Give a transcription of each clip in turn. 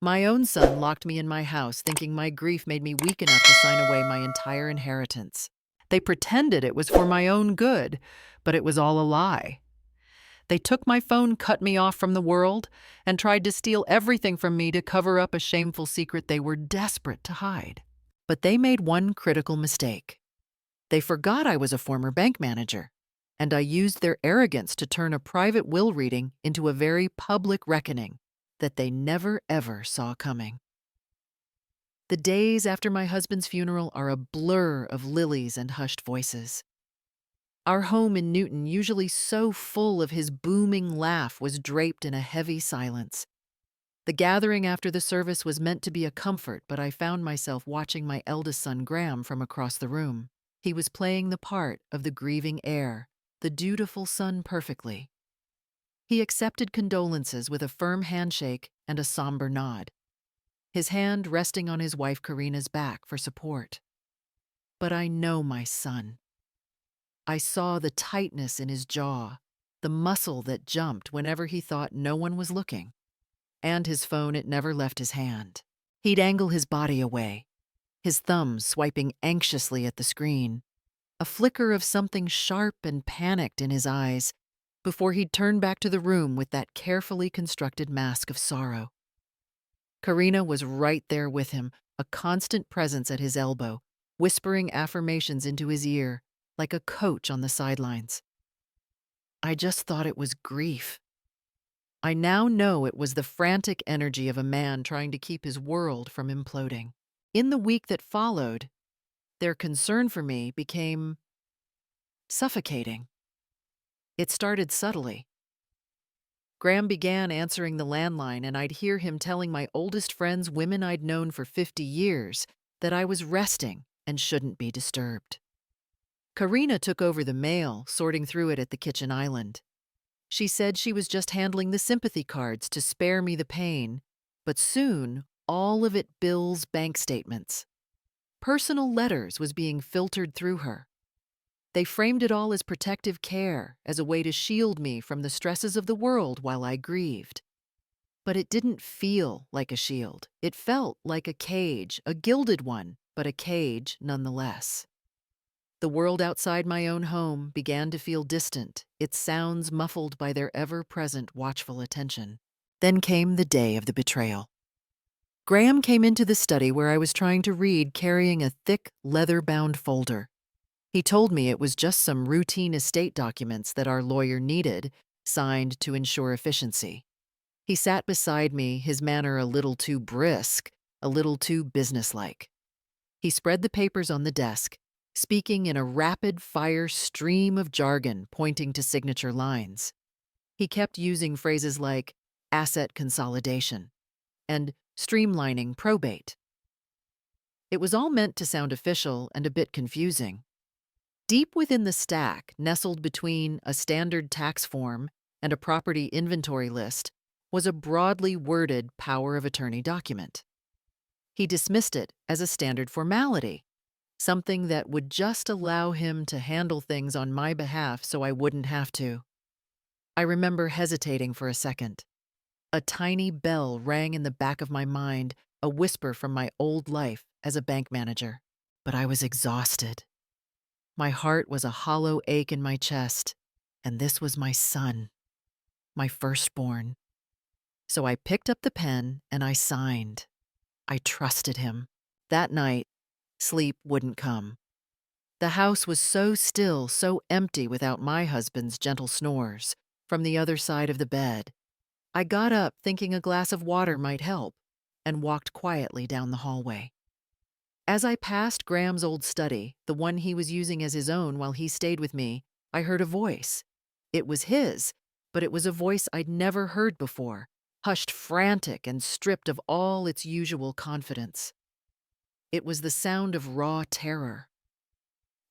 My own son locked me in my house, thinking my grief made me weak enough to sign away my entire inheritance. They pretended it was for my own good, but it was all a lie. They took my phone, cut me off from the world, and tried to steal everything from me to cover up a shameful secret they were desperate to hide. But they made one critical mistake. They forgot I was a former bank manager, and I used their arrogance to turn a private will reading into a very public reckoning that they never ever saw coming. The days after my husband's funeral are a blur of lilies and hushed voices. Our home in Newton, usually so full of his booming laugh, was draped in a heavy silence. The gathering after the service was meant to be a comfort, but I found myself watching my eldest son Graham from across the room. He was playing the part of the grieving heir, the dutiful son perfectly. He accepted condolences with a firm handshake and a somber nod, his hand resting on his wife Karina's back for support. But I know my son. I saw the tightness in his jaw, the muscle that jumped whenever he thought no one was looking. And his phone, it never left his hand. He'd angle his body away, his thumbs swiping anxiously at the screen, a flicker of something sharp and panicked in his eyes, before he'd turn back to the room with that carefully constructed mask of sorrow. Karina was right there with him, a constant presence at his elbow, whispering affirmations into his ear, like a coach on the sidelines. I just thought it was grief. I now know it was the frantic energy of a man trying to keep his world from imploding. In the week that followed, their concern for me became suffocating. It started subtly. Graham began answering the landline, and I'd hear him telling my oldest friends, women I'd known for 50 years, that I was resting and shouldn't be disturbed. Karina took over the mail, sorting through it at the kitchen island. She said she was just handling the sympathy cards to spare me the pain, but soon all of it bills, bank statements. Personal letters was being filtered through her. They framed it all as protective care, as a way to shield me from the stresses of the world while I grieved. But it didn't feel like a shield. It felt like a cage, a gilded one, but a cage nonetheless. The world outside my own home began to feel distant, its sounds muffled by their ever-present watchful attention. Then came the day of the betrayal. Graham came into the study where I was trying to read, carrying a thick, leather-bound folder. He told me it was just some routine estate documents that our lawyer needed, signed to ensure efficiency. He sat beside me, his manner a little too brisk, a little too businesslike. He spread the papers on the desk, speaking in a rapid-fire stream of jargon pointing to signature lines. He kept using phrases like asset consolidation and streamlining probate. It was all meant to sound official and a bit confusing. Deep within the stack, nestled between a standard tax form and a property inventory list, was a broadly worded power of attorney document. He dismissed it as a standard formality, something that would just allow him to handle things on my behalf so I wouldn't have to. I remember hesitating for a second. A tiny bell rang in the back of my mind, a whisper from my old life as a bank manager. But I was exhausted. My heart was a hollow ache in my chest, and this was my son, my firstborn. So I picked up the pen and I signed. I trusted him. That night, sleep wouldn't come. The house was so still, so empty without my husband's gentle snores from the other side of the bed. I got up thinking a glass of water might help and walked quietly down the hallway. As I passed Graham's old study, the one he was using as his own while he stayed with me, I heard a voice. It was his, but it was a voice I'd never heard before, hushed, frantic, and stripped of all its usual confidence. It was the sound of raw terror.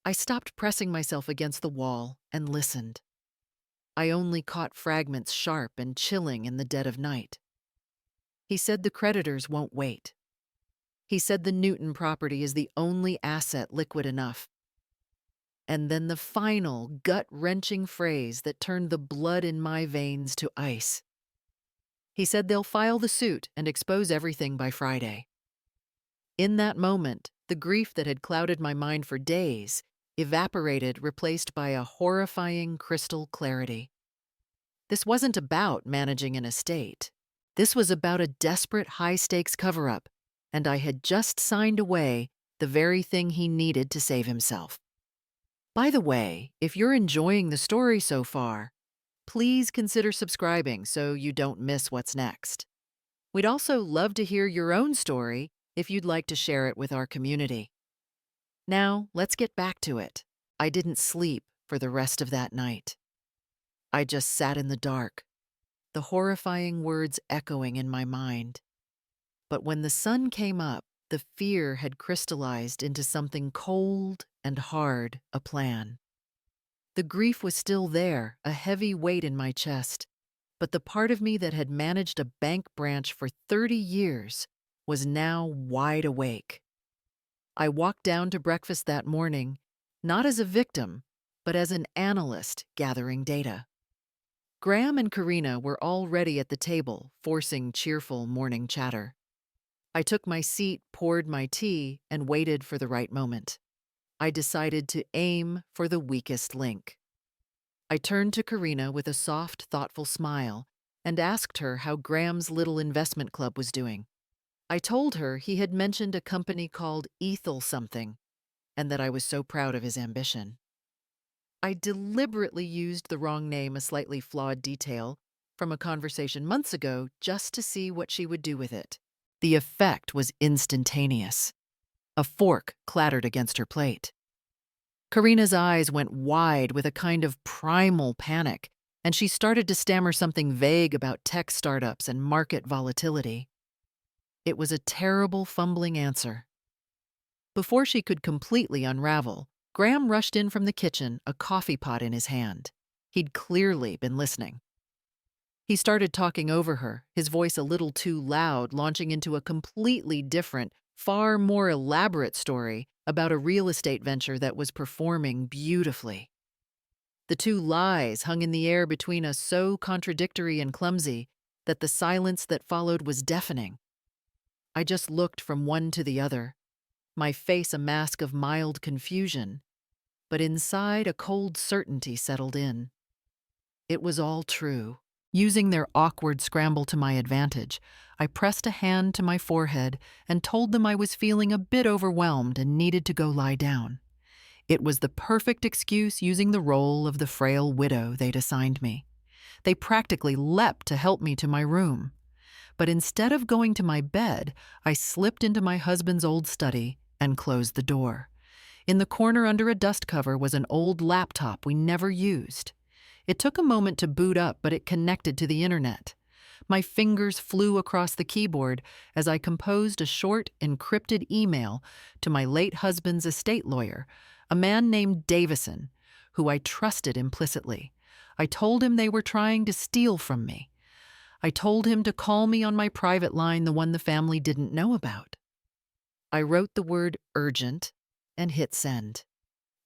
I stopped pressing myself against the wall and listened. I only caught fragments sharp and chilling in the dead of night. He said the creditors won't wait. He said the Newton property is the only asset liquid enough. And then the final, gut-wrenching phrase that turned the blood in my veins to ice. He said they'll file the suit and expose everything by Friday. In that moment, the grief that had clouded my mind for days evaporated, replaced by a horrifying crystal clarity. This wasn't about managing an estate. This was about a desperate high-stakes cover-up, and I had just signed away the very thing he needed to save himself. By the way, if you're enjoying the story so far, please consider subscribing so you don't miss what's next. We'd also love to hear your own story if you'd like to share it with our community. Now, let's get back to it. I didn't sleep for the rest of that night. I just sat in the dark, the horrifying words echoing in my mind. But when the sun came up, the fear had crystallized into something cold and hard, a plan. The grief was still there, a heavy weight in my chest, but the part of me that had managed a bank branch for 30 years was now wide awake. I walked down to breakfast that morning, not as a victim, but as an analyst gathering data. Graham and Karina were already at the table, forcing cheerful morning chatter. I took my seat, poured my tea, and waited for the right moment. I decided to aim for the weakest link. I turned to Karina with a soft, thoughtful smile and asked her how Graham's little investment club was doing. I told her he had mentioned a company called Ethel something, and that I was so proud of his ambition. I deliberately used the wrong name, a slightly flawed detail, from a conversation months ago just to see what she would do with it. The effect was instantaneous. A fork clattered against her plate. Karina's eyes went wide with a kind of primal panic, and she started to stammer something vague about tech startups and market volatility. It was a terrible, fumbling answer. Before she could completely unravel, Graham rushed in from the kitchen, a coffee pot in his hand. He'd clearly been listening. He started talking over her, his voice a little too loud, launching into a completely different, far more elaborate story about a real estate venture that was performing beautifully. The two lies hung in the air between us, so contradictory and clumsy that the silence that followed was deafening. I just looked from one to the other, my face a mask of mild confusion, but inside a cold certainty settled in. It was all true. Using their awkward scramble to my advantage, I pressed a hand to my forehead and told them I was feeling a bit overwhelmed and needed to go lie down. It was the perfect excuse, using the role of the frail widow they'd assigned me. They practically leapt to help me to my room. But instead of going to my bed, I slipped into my husband's old study and closed the door. In the corner under a dust cover was an old laptop we never used. It took a moment to boot up, but it connected to the internet. My fingers flew across the keyboard as I composed a short, encrypted email to my late husband's estate lawyer, a man named Davison, who I trusted implicitly. I told him they were trying to steal from me. I told him to call me on my private line, the one the family didn't know about. I wrote the word urgent and hit send.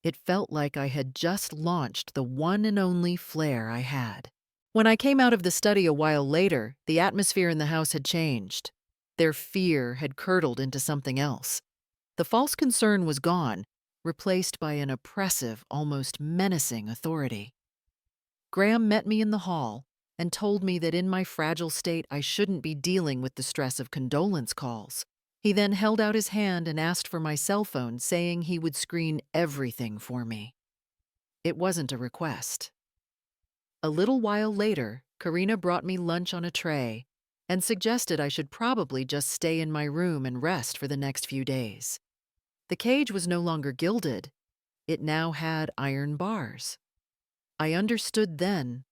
It felt like I had just launched the one and only flare I had. When I came out of the study a while later, the atmosphere in the house had changed. Their fear had curdled into something else. The false concern was gone, replaced by an oppressive, almost menacing authority. Graham met me in the hall and told me that in my fragile state I shouldn't be dealing with the stress of condolence calls. He then held out his hand and asked for my cell phone, saying he would screen everything for me. It wasn't a request. A little while later, Karina brought me lunch on a tray and suggested I should probably just stay in my room and rest for the next few days. The cage was no longer gilded. It now had iron bars. I understood then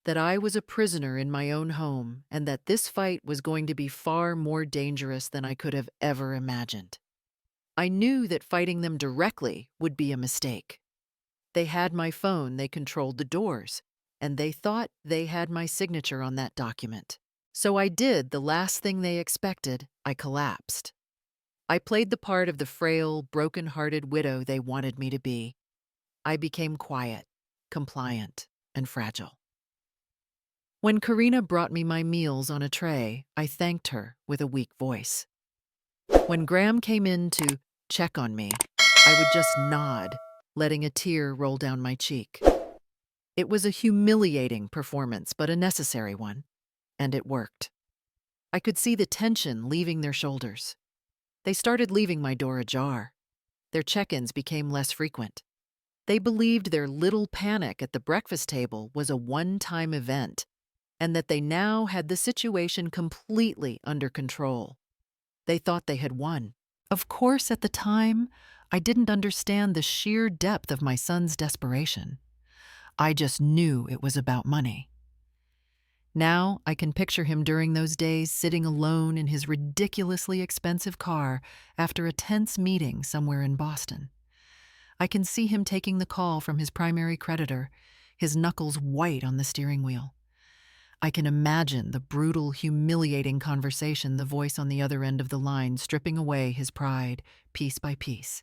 that I was a prisoner in my own home and that this fight was going to be far more dangerous than I could have ever imagined. I knew that fighting them directly would be a mistake. They had my phone, they controlled the doors, and they thought they had my signature on that document. So I did the last thing they expected. I collapsed. I played the part of the frail, broken-hearted widow they wanted me to be. I became quiet, compliant, and fragile. When Karina brought me my meals on a tray, I thanked her with a weak voice. When Graham came in to check on me, I would just nod, letting a tear roll down my cheek. It was a humiliating performance, but a necessary one, and it worked. I could see the tension leaving their shoulders. They started leaving my door ajar. Their check-ins became less frequent. They believed their little panic at the breakfast table was a one-time event, and that they now had the situation completely under control. They thought they had won. Of course, at the time, I didn't understand the sheer depth of my son's desperation. I just knew it was about money. Now I can picture him during those days sitting alone in his ridiculously expensive car after a tense meeting somewhere in Boston. I can see him taking the call from his primary creditor, his knuckles white on the steering wheel. I can imagine the brutal, humiliating conversation, the voice on the other end of the line stripping away his pride, piece by piece.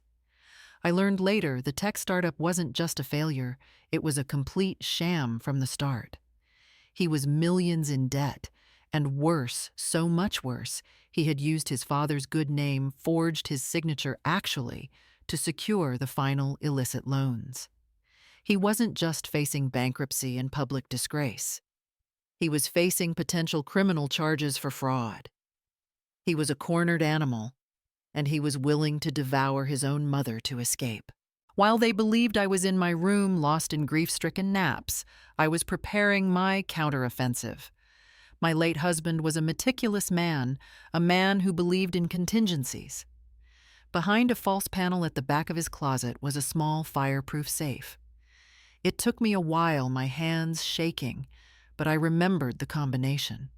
I learned later the tech startup wasn't just a failure, it was a complete sham from the start. He was millions in debt, and worse, so much worse, he had used his father's good name, forged his signature actually, to secure the final illicit loans. He wasn't just facing bankruptcy and public disgrace. He was facing potential criminal charges for fraud. He was a cornered animal, and he was willing to devour his own mother to escape. While they believed I was in my room lost in grief-stricken naps, I was preparing my counteroffensive. My late husband was a meticulous man, a man who believed in contingencies. Behind a false panel at the back of his closet was a small fireproof safe. It took me a while, my hands shaking, but I remembered the combination.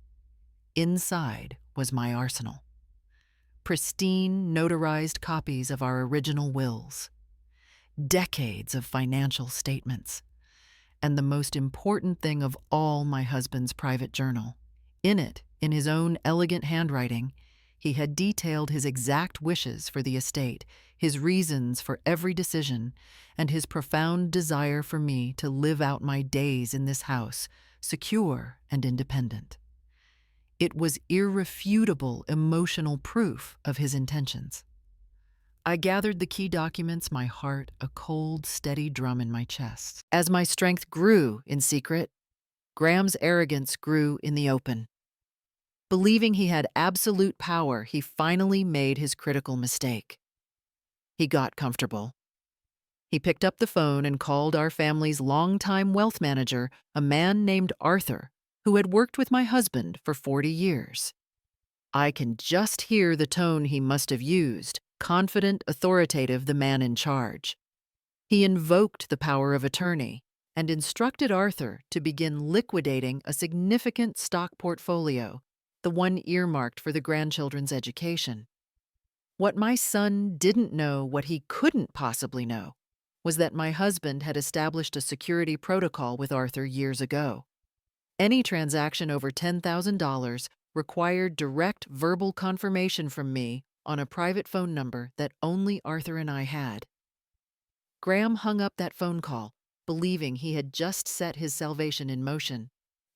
Inside was my arsenal. Pristine, notarized copies of our original wills. Decades of financial statements. And the most important thing of all, my husband's private journal. In it, in his own elegant handwriting, he had detailed his exact wishes for the estate, his reasons for every decision, and his profound desire for me to live out my days in this house, secure and independent. It was irrefutable emotional proof of his intentions. I gathered the key documents, my heart a cold, steady drum in my chest. As my strength grew in secret, Graham's arrogance grew in the open. Believing he had absolute power, he finally made his critical mistake. He got comfortable. He picked up the phone and called our family's longtime wealth manager, a man named Arthur, who had worked with my husband for 40 years. I can just hear the tone he must have used, confident, authoritative, the man in charge. He invoked the power of attorney and instructed Arthur to begin liquidating a significant stock portfolio, the one earmarked for the grandchildren's education. What my son didn't know, what he couldn't possibly know, was that my husband had established a security protocol with Arthur years ago. Any transaction over $10,000 required direct verbal confirmation from me on a private phone number that only Arthur and I had. Graham hung up that phone call, believing he had just set his salvation in motion.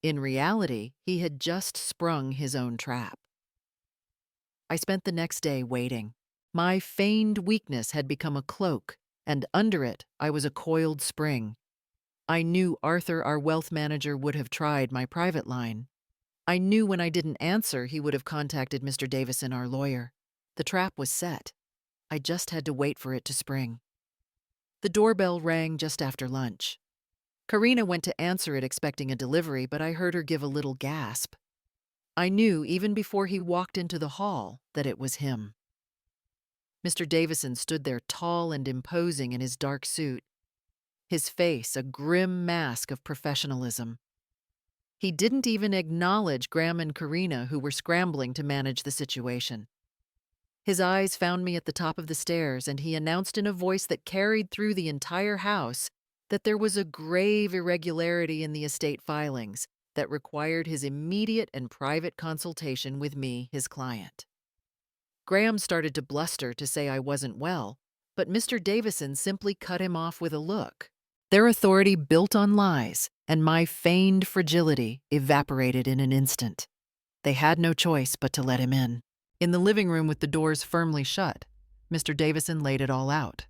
In reality, he had just sprung his own trap. I spent the next day waiting. My feigned weakness had become a cloak, and under it I was a coiled spring. I knew Arthur, our wealth manager, would have tried my private line. I knew when I didn't answer, he would have contacted Mr. Davison, our lawyer. The trap was set. I just had to wait for it to spring. The doorbell rang just after lunch. Karina went to answer it expecting a delivery, but I heard her give a little gasp. I knew, even before he walked into the hall, that it was him. Mr. Davison stood there tall and imposing in his dark suit, his face a grim mask of professionalism. He didn't even acknowledge Graham and Karina, who were scrambling to manage the situation. His eyes found me at the top of the stairs, and he announced in a voice that carried through the entire house that there was a grave irregularity in the estate filings that required his immediate and private consultation with me, his client. Graham started to bluster to say I wasn't well, but Mr. Davison simply cut him off with a look. Their authority built on lies, and my feigned fragility evaporated in an instant. They had no choice but to let him in. In the living room with the doors firmly shut, Mr. Davison laid it all out.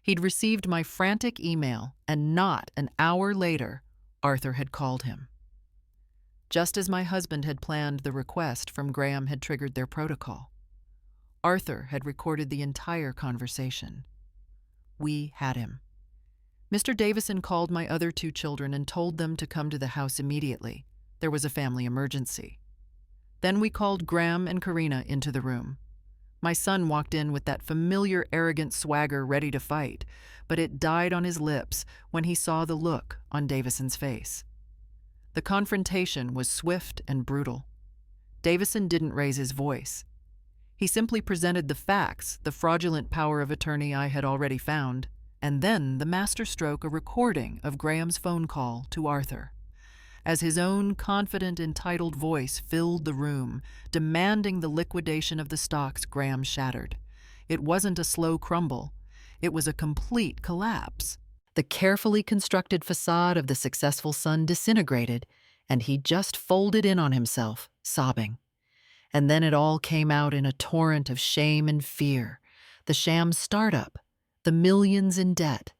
He'd received my frantic email, and not an hour later, Arthur had called him. Just as my husband had planned, the request from Graham had triggered their protocol. Arthur had recorded the entire conversation. We had him. Mr. Davison called my other two children and told them to come to the house immediately. There was a family emergency. Then we called Graham and Karina into the room. My son walked in with that familiar arrogant swagger ready to fight, but it died on his lips when he saw the look on Davison's face. The confrontation was swift and brutal. Davison didn't raise his voice. He simply presented the facts, the fraudulent power of attorney I had already found, and then the masterstroke, a recording of Graham's phone call to Arthur. As his own confident, entitled voice filled the room, demanding the liquidation of the stocks Graham shattered. It wasn't a slow crumble. It was a complete collapse. The carefully constructed facade of the successful son disintegrated, and he just folded in on himself, sobbing. And then it all came out in a torrent of shame and fear. The sham startup, the millions in debt,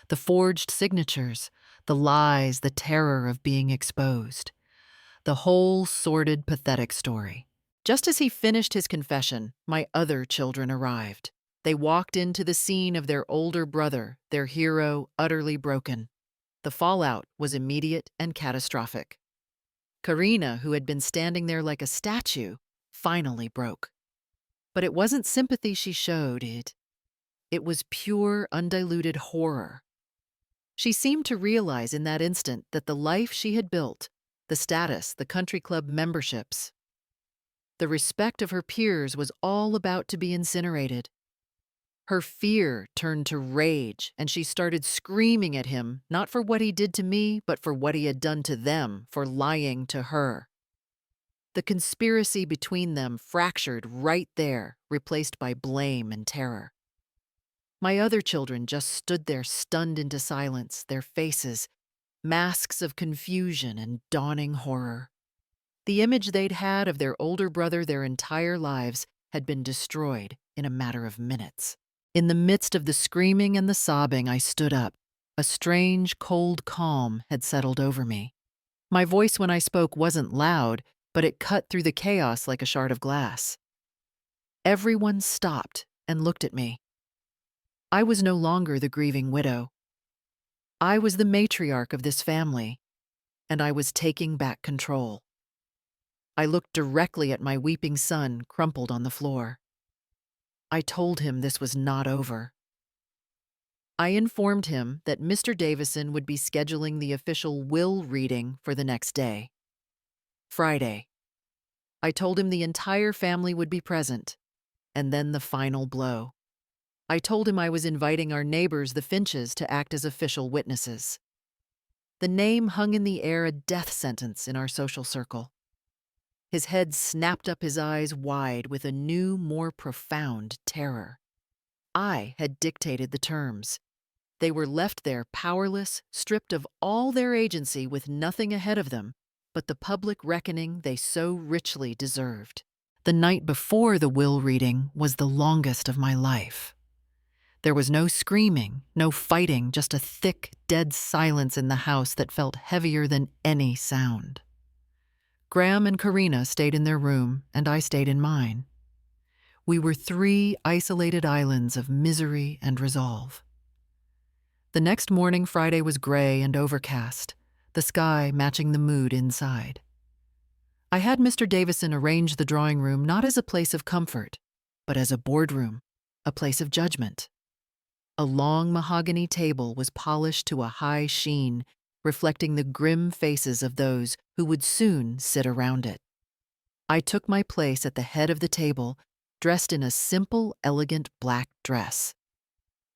the forged signatures, the lies, the terror of being exposed. The whole sordid, pathetic story. Just as he finished his confession, my other children arrived. They walked into the scene of their older brother, their hero, utterly broken. The fallout was immediate and catastrophic. Karina, who had been standing there like a statue, finally broke. But it wasn't sympathy she showed, it was pure, undiluted horror. She seemed to realize in that instant that the life she had built, the status, the country club memberships, the respect of her peers was all about to be incinerated. Her fear turned to rage, and she started screaming at him, not for what he did to me, but for what he had done to them, for lying to her. The conspiracy between them fractured right there, replaced by blame and terror. My other children just stood there stunned into silence, their faces masks of confusion and dawning horror. The image they'd had of their older brother their entire lives had been destroyed in a matter of minutes. In the midst of the screaming and the sobbing, I stood up. A strange, cold calm had settled over me. My voice when I spoke wasn't loud, but it cut through the chaos like a shard of glass. Everyone stopped and looked at me. I was no longer the grieving widow. I was the matriarch of this family, and I was taking back control. I looked directly at my weeping son crumpled on the floor. I told him this was not over. I informed him that Mr. Davison would be scheduling the official will reading for the next day, Friday. I told him the entire family would be present, and then the final blow. I told him I was inviting our neighbors, the Finches, to act as official witnesses. The name hung in the air, a death sentence in our social circle. His head snapped up, his eyes wide with a new, more profound terror. I had dictated the terms. They were left there powerless, stripped of all their agency, with nothing ahead of them but the public reckoning they so richly deserved. The night before the will reading was the longest of my life. There was no screaming, no fighting, just a thick, dead silence in the house that felt heavier than any sound. Graham and Karina stayed in their room, and I stayed in mine. We were 3 isolated islands of misery and resolve. The next morning, Friday, was gray and overcast, the sky matching the mood inside. I had Mr. Davison arrange the drawing room not as a place of comfort, but as a boardroom, a place of judgment. A long mahogany table was polished to a high sheen, reflecting the grim faces of those who would soon sit around it. I took my place at the head of the table, dressed in a simple, elegant black dress.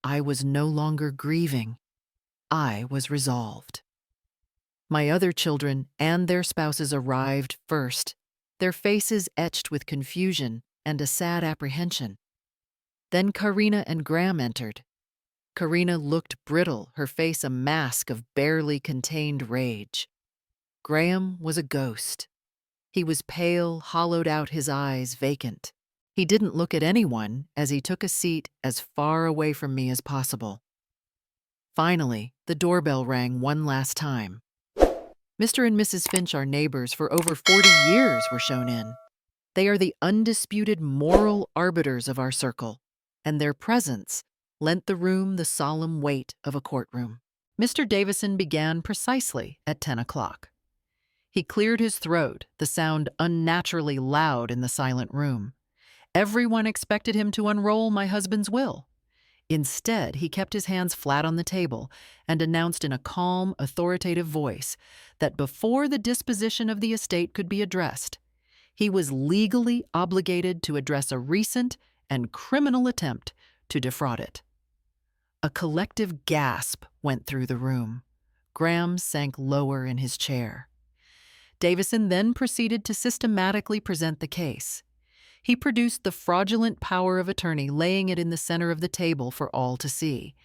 I was no longer grieving. I was resolved. My other children and their spouses arrived first, their faces etched with confusion and a sad apprehension. Then Karina and Graham entered. Karina looked brittle, her face a mask of barely contained rage. Graham was a ghost. He was pale, hollowed out, his eyes vacant. He didn't look at anyone as he took a seat as far away from me as possible. Finally, the doorbell rang one last time. Mr. and Mrs. Finch, our neighbors for over 40 years, were shown in. They are the undisputed moral arbiters of our circle, and their presence lent the room the solemn weight of a courtroom. Mr. Davison began precisely at 10 o'clock. He cleared his throat, the sound unnaturally loud in the silent room. Everyone expected him to unroll my husband's will. Instead, he kept his hands flat on the table and announced in a calm, authoritative voice that before the disposition of the estate could be addressed, he was legally obligated to address a recent and criminal attempt to defraud it. A collective gasp went through the room. Graham sank lower in his chair. Davison then proceeded to systematically present the case. He produced the fraudulent power of attorney, laying it in the center of the table for all to see.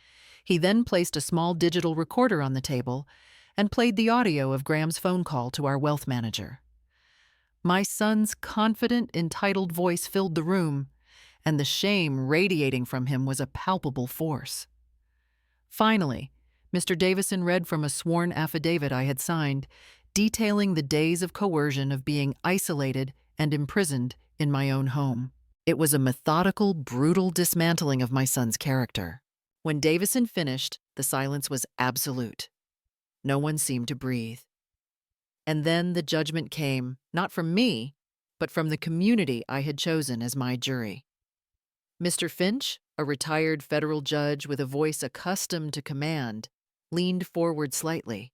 He then placed a small digital recorder on the table and played the audio of Graham's phone call to our wealth manager. My son's confident, entitled voice filled the room, and the shame radiating from him was a palpable force. Finally, Mr. Davison read from a sworn affidavit I had signed, detailing the days of coercion of being isolated and imprisoned in my own home. It was a methodical, brutal dismantling of my son's character. When Davison finished, the silence was absolute. No one seemed to breathe. And then the judgment came, not from me, but from the community I had chosen as my jury. Mr. Finch, a retired federal judge with a voice accustomed to command, leaned forward slightly.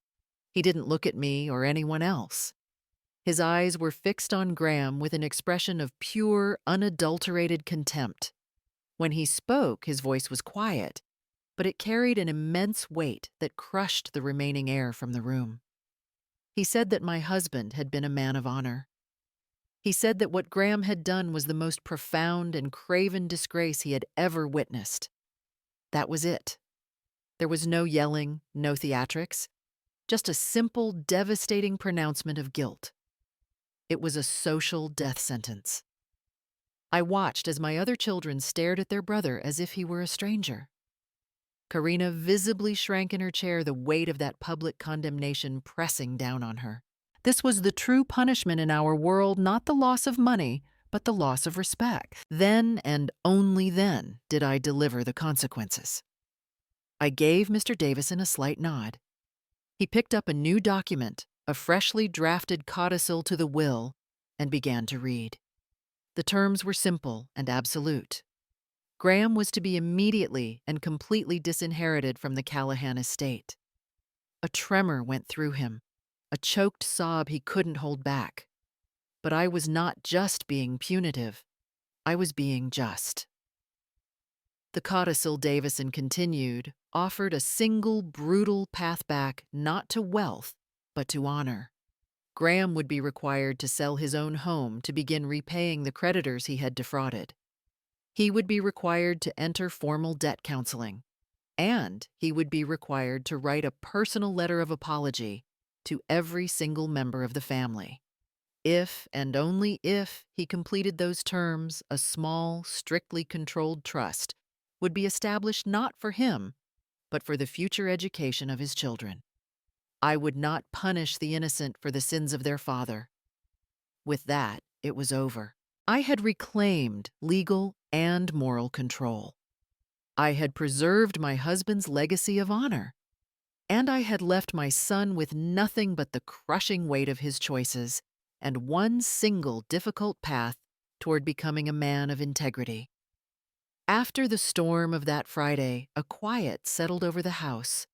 He didn't look at me or anyone else. His eyes were fixed on Graham with an expression of pure, unadulterated contempt. When he spoke, his voice was quiet, but it carried an immense weight that crushed the remaining air from the room. He said that my husband had been a man of honor. He said that what Graham had done was the most profound and craven disgrace he had ever witnessed. That was it. There was no yelling, no theatrics, just a simple, devastating pronouncement of guilt. It was a social death sentence. I watched as my other children stared at their brother as if he were a stranger. Karina visibly shrank in her chair, the weight of that public condemnation pressing down on her. This was the true punishment in our world, not the loss of money, but the loss of respect. Then and only then did I deliver the consequences. I gave Mr. Davison a slight nod. He picked up a new document, a freshly drafted codicil to the will, and began to read. The terms were simple and absolute. Graham was to be immediately and completely disinherited from the Callahan estate. A tremor went through him, a choked sob he couldn't hold back. But I was not just being punitive. I was being just. The codicil, Davison continued, offered a single brutal path back not to wealth, but to honor. Graham would be required to sell his own home to begin repaying the creditors he had defrauded. He would be required to enter formal debt counseling, and he would be required to write a personal letter of apology to every single member of the family. If and only if he completed those terms, a small, strictly controlled trust would be established not for him, but for the future education of his children. I would not punish the innocent for the sins of their father. With that, it was over. I had reclaimed legal and moral control. I had preserved my husband's legacy of honor, and I had left my son with nothing but the crushing weight of his choices and one single difficult path toward becoming a man of integrity. After the storm of that Friday, a quiet settled over the house,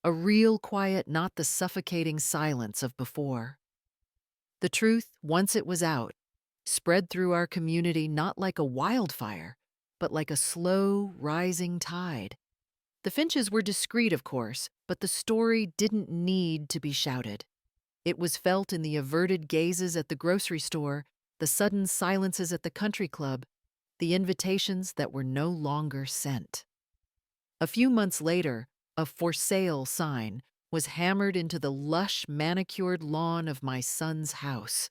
a real quiet, not the suffocating silence of before. The truth, once it was out, spread through our community not like a wildfire, but like a slow, rising tide. The Finches were discreet, of course, but the story didn't need to be shouted. It was felt in the averted gazes at the grocery store, the sudden silences at the country club, the invitations that were no longer sent. A few months later, a "for sale" sign was hammered into the lush, manicured lawn of my son's house.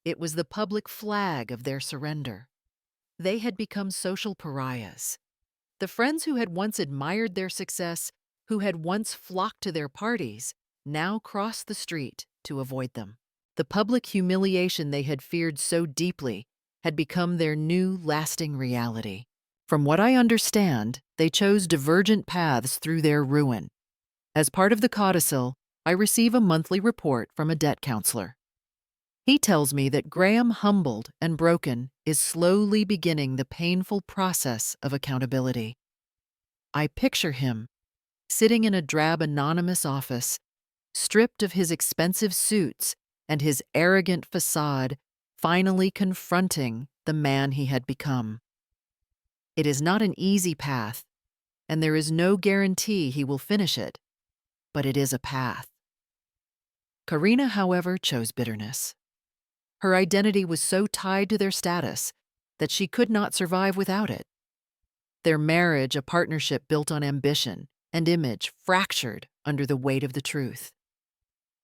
It was the public flag of their surrender. They had become social pariahs. The friends who had once admired their success, who had once flocked to their parties, now crossed the street to avoid them. The public humiliation they had feared so deeply had become their new, lasting reality. From what I understand, they chose divergent paths through their ruin. As part of the codicil, I receive a monthly report from a debt counselor. He tells me that Graham, humbled and broken, is slowly beginning the painful process of accountability. I picture him, sitting in a drab anonymous office, stripped of his expensive suits and his arrogant facade, finally confronting the man he had become. It is not an easy path, and there is no guarantee he will finish it, but it is a path. Karina, however, chose bitterness. Her identity was so tied to their status that she could not survive without it. Their marriage, a partnership built on ambition and image, fractured under the weight of the truth.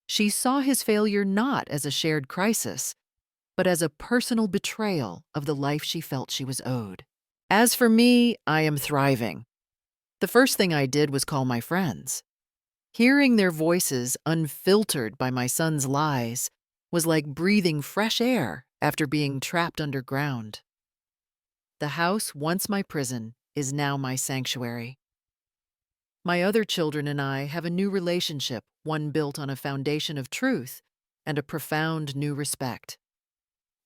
She saw his failure not as a shared crisis, but as a personal betrayal of the life she felt she was owed. As for me, I am thriving. The first thing I did was call my friends. Hearing their voices unfiltered by my son's lies was like breathing fresh air after being trapped underground. The house, once my prison, is now my sanctuary. My other children and I have a new relationship, one built on a foundation of truth and a profound new respect.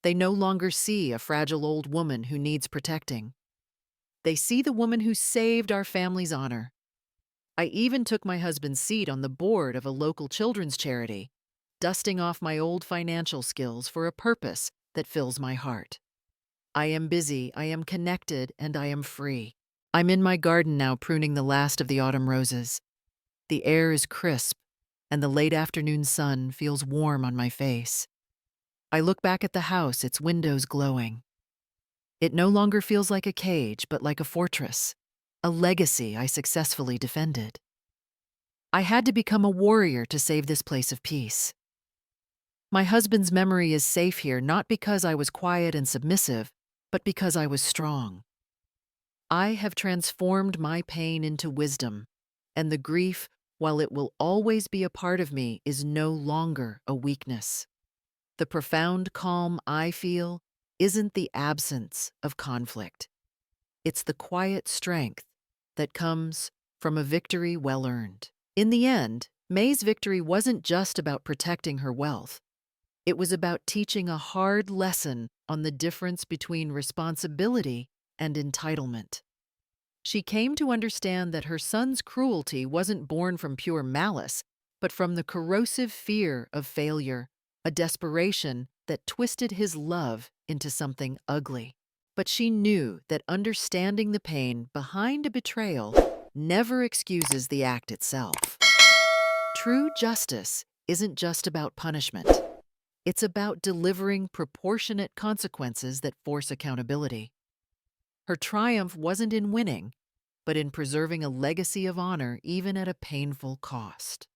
They no longer see a fragile old woman who needs protecting. They see the woman who saved our family's honor. I even took my husband's seat on the board of a local children's charity, dusting off my old financial skills for a purpose that fills my heart. I am busy, I am connected, and I am free. I'm in my garden now, pruning the last of the autumn roses. The air is crisp, and the late afternoon sun feels warm on my face. I look back at the house, its windows glowing. It no longer feels like a cage, but like a fortress, a legacy I successfully defended. I had to become a warrior to save this place of peace. My husband's memory is safe here not because I was quiet and submissive, but because I was strong. I have transformed my pain into wisdom, and the grief, while it will always be a part of me, is no longer a weakness. The profound calm I feel isn't the absence of conflict. It's the quiet strength that comes from a victory well earned. In the end, May's victory wasn't just about protecting her wealth. It was about teaching a hard lesson on the difference between responsibility and entitlement. She came to understand that her son's cruelty wasn't born from pure malice, but from the corrosive fear of failure, a desperation that twisted his love into something ugly. But she knew that understanding the pain behind a betrayal never excuses the act itself. True justice isn't just about punishment. It's about delivering proportionate consequences that force accountability. Her triumph wasn't in winning, but in preserving a legacy of honor even at a painful cost.